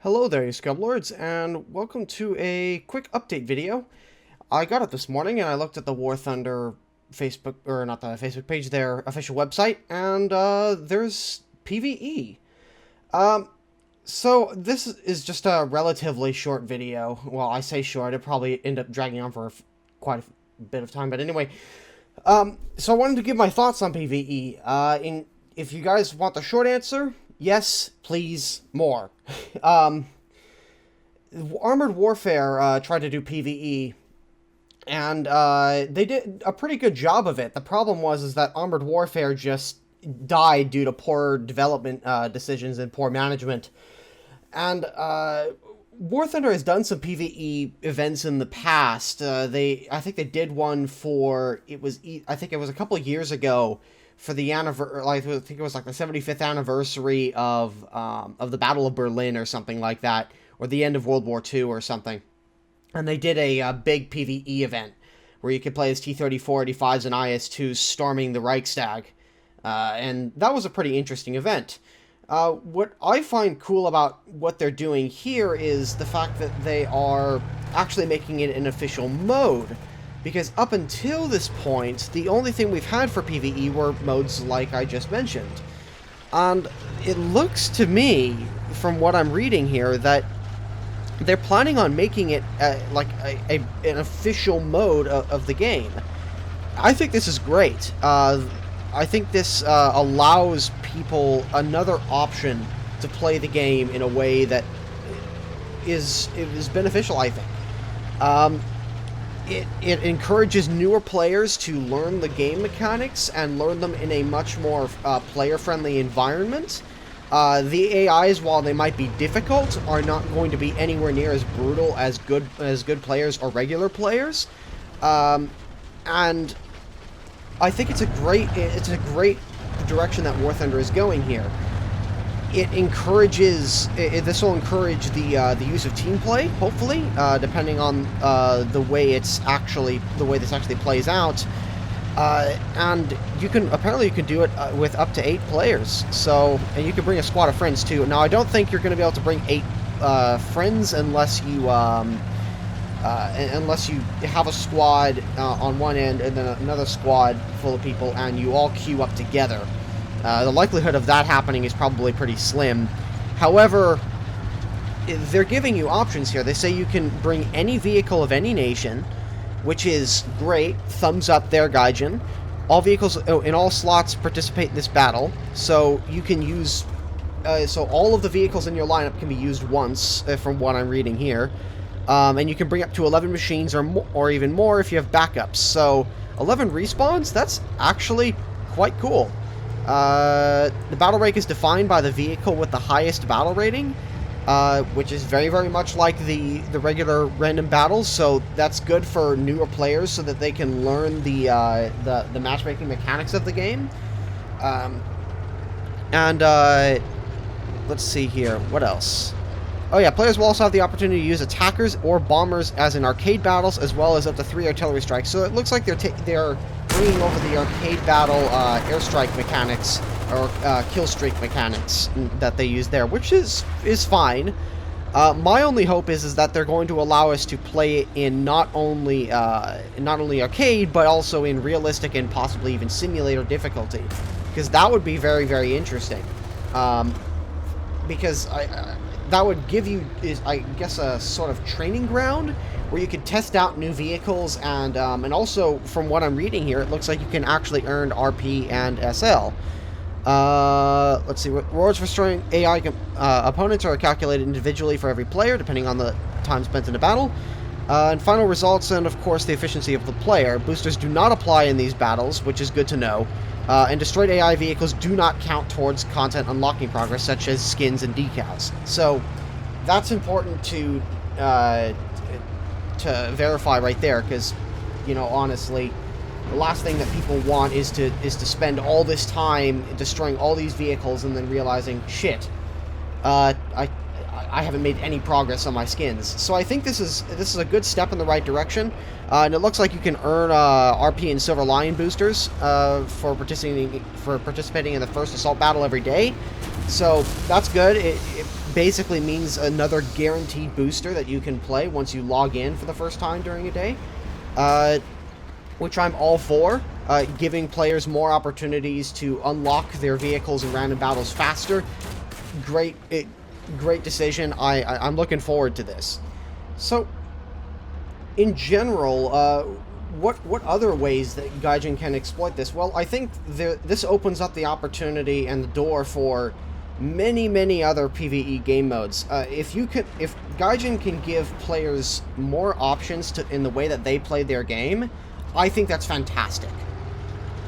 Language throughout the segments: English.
Hello there, you Scumlords, and welcome to a quick update video. I got it this morning, and I looked at the War Thunder Facebook, or not the Facebook page, their official website, and there's PvE. So this is just a relatively short video. Well, I say short, it'll probably end up dragging on for quite a bit of time, but anyway. So I wanted to give my thoughts on PvE. If you guys want the short answer, yes, please, more. Armored Warfare tried to do PvE, and they did a pretty good job of it. The problem was that Armored Warfare just died due to poor development decisions and poor management. And War Thunder has done some PvE events in the past. I think they did one for I think it was a couple of years ago for the I think it was like the 75th anniversary of the Battle of Berlin or something like that, or the end of World War II or something. And they did a big PvE event where you could play as T-34, 85s, and IS-2s storming the Reichstag. And that was a pretty interesting event. What I find cool about what they're doing here is the fact that they are actually making it an official mode. Because up until this point, the only thing we've had for PvE were modes like I just mentioned. And it looks to me, from what I'm reading here, that they're planning on making it an official mode of the game. I think this is great. I think this allows people another option to play the game in a way that is beneficial, I think. It encourages newer players to learn the game mechanics and learn them in a much more player-friendly environment. The AIs, while they might be difficult, are not going to be anywhere near as brutal as good players or regular players. And I think it's a great direction that War Thunder is going here. It encourages. This will encourage the use of team play, hopefully, depending on the way this actually plays out. And you can do it with up to 8 players. So, and you can bring a squad of friends too. Now, I don't think you're going to be able to bring 8 friends unless you have a squad on one end and then another squad full of people, and you all queue up together. The likelihood of that happening is probably pretty slim. However, they're giving you options here. They say you can bring any vehicle of any nation, which is great. Thumbs up there, Gaijin. All vehicles in all slots participate in this battle, so you can use... so all of the vehicles in your lineup can be used once, from what I'm reading here. And you can bring up to 11 machines or even more if you have backups. So 11 respawns? That's actually quite cool. The battle rate is defined by the vehicle with the highest battle rating, which is very, very much like the regular random battles, so that's good for newer players so that they can learn the matchmaking mechanics of the game. Let's see here, what else? Oh yeah, players will also have the opportunity to use attackers or bombers as in arcade battles, as well as up to 3 artillery strikes. So it looks like they're bringing over the arcade battle airstrike mechanics, or kill streak mechanics that they use there, which is fine. My only hope is that they're going to allow us to play it in not only arcade, but also in realistic and possibly even simulator difficulty, because that would be very, very interesting. Because that would give you, I guess, a sort of training ground where you could test out new vehicles, and also, from what I'm reading here, it looks like you can actually earn RP and SL. Let's see, rewards for destroying AI opponents are calculated individually for every player, depending on the time spent in a battle. And final results, and of course the efficiency of the player. Boosters do not apply in these battles, which is good to know. And destroyed AI vehicles do not count towards content unlocking progress, such as skins and decals. So that's important to verify right there, because, you know, honestly, the last thing that people want is to spend all this time destroying all these vehicles and then realizing, shit, I haven't made any progress on my skins. So I think this is a good step in the right direction. And it looks like you can earn RP and Silver Lion boosters for participating in the first assault battle every day. So that's good. basically means another guaranteed booster that you can play once you log in for the first time during a day, which I'm all for, giving players more opportunities to unlock their vehicles in random battles faster. Great decision. I'm looking forward to this. So, in general, what other ways that Gaijin can exploit this? Well, I think this opens up the opportunity and the door for many other PvE game modes. If Gaijin can give players more options in the way that they play their game, I think that's fantastic.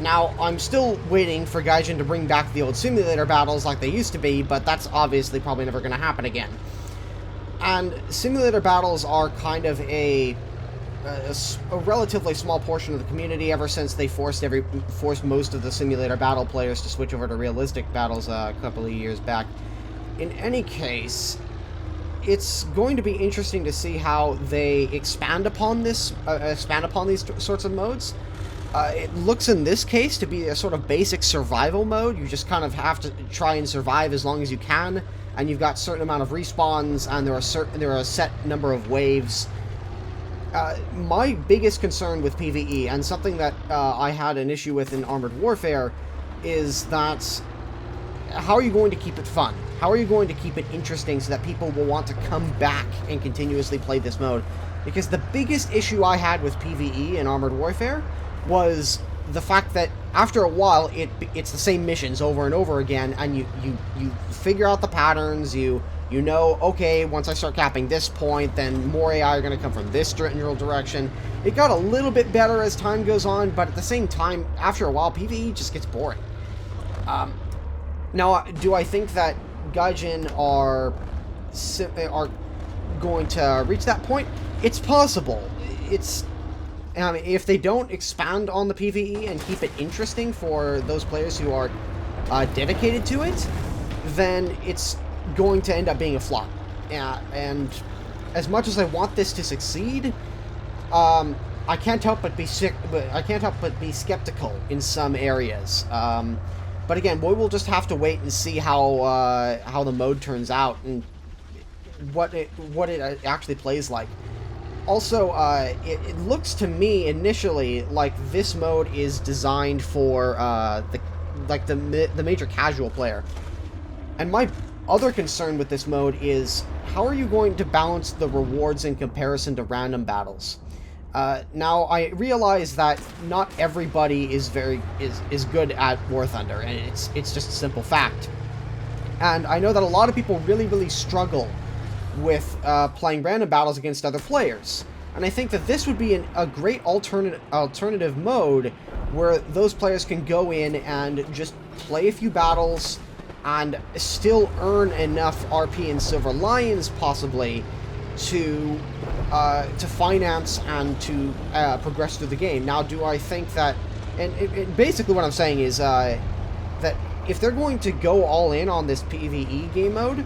Now, I'm still waiting for Gaijin to bring back the old simulator battles like they used to be, but that's obviously probably never going to happen again. And simulator battles are kind of a relatively small portion of the community ever since they forced most of the simulator battle players to switch over to realistic battles a couple of years back. In any case, it's going to be interesting to see how they expand upon these sorts of modes. It looks in this case to be a sort of basic survival mode. You just kind of have to try and survive as long as you can, and you've got a certain amount of respawns, and there are a set number of waves. My biggest concern with PvE, and something that I had an issue with in Armored Warfare, is that how are you going to keep it fun? How are you going to keep it interesting so that people will want to come back and continuously play this mode? Because the biggest issue I had with PvE in Armored Warfare was the fact that after a while it's the same missions over and over again, and you figure out the patterns. You know, okay, once I start capping this point, then more AI are going to come from this general direction. It got a little bit better as time goes on, but at the same time, after a while, PvE just gets boring. Now, do I think that Gaijin are going to reach that point? It's possible. If they don't expand on the PvE and keep it interesting for those players who are dedicated to it, then it's going to end up being a flop. And as much as I want this to succeed, I can't help but be skeptical in some areas. But again, we will just have to wait and see how the mode turns out and what it actually plays like. Also, it looks to me initially like this mode is designed for the major casual player. And my other concern with this mode is how are you going to balance the rewards in comparison to random battles? Now, I realize that not everybody is good at War Thunder, and it's just a simple fact. And I know that a lot of people really struggle with playing random battles against other players. And I think that this would be a great alternative mode where those players can go in and just play a few battles and still earn enough RP and Silver Lions, possibly, to finance and to progress through the game. Now, do I think that... And basically what I'm saying is that if they're going to go all in on this PvE game mode,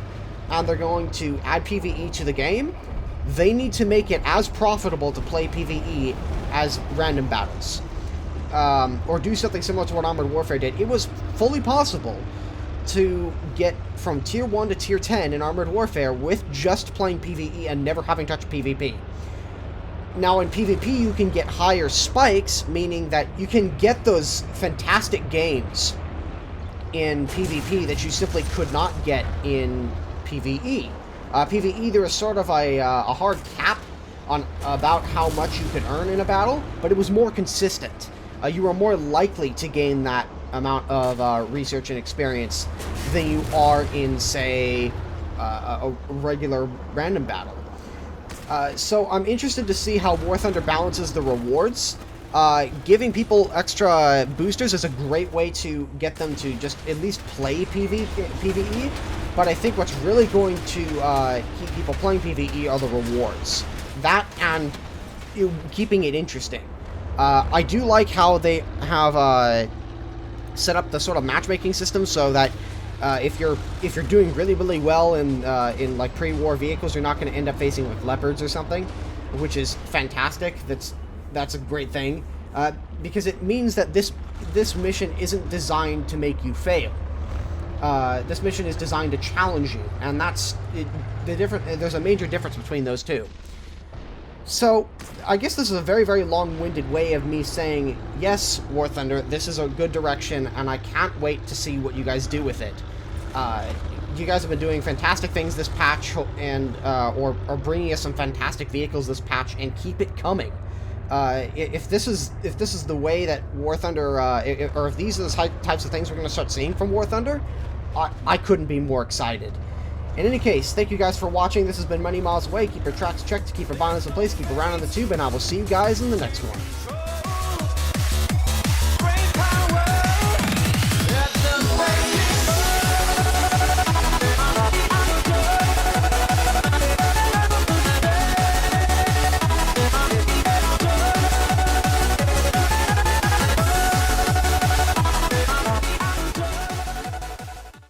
and they're going to add PvE to the game, they need to make it as profitable to play PvE as random battles. Or do something similar to what Armored Warfare did. It was fully possible to get from Tier 1 to Tier 10 in Armored Warfare with just playing PvE and never having touched PvP. Now, in PvP, you can get higher spikes, meaning that you can get those fantastic games in PvP that you simply could not get in PvE. PvE, there was sort of a hard cap on about how much you could earn in a battle, but it was more consistent. You were more likely to gain that amount of research and experience than you are in, say, a regular random battle. So I'm interested to see how War Thunder balances the rewards. Giving people extra boosters is a great way to get them to just at least play PvE, but I think what's really going to keep people playing PvE are the rewards. That and keeping it interesting. I do like how they have set up the sort of matchmaking system so that if you're doing really well in like pre-war vehicles, you're not going to end up facing like leopards or something, which is fantastic. That's a great thing, because it means that this mission isn't designed to make you fail. This mission is designed to challenge you, and that's there's a major difference between those two. So, I guess this is a very, very long-winded way of me saying, yes, War Thunder, this is a good direction, and I can't wait to see what you guys do with it. You guys have been doing fantastic things this patch, and or bringing us some fantastic vehicles this patch, and keep it coming. If this is the way that War Thunder, or if these are the types of things we're going to start seeing from War Thunder, I couldn't be more excited. In any case, thank you guys for watching. This has been Many Miles Away. Keep your tracks checked, keep your bonus in place, keep around on the tube, and I will see you guys in the next one.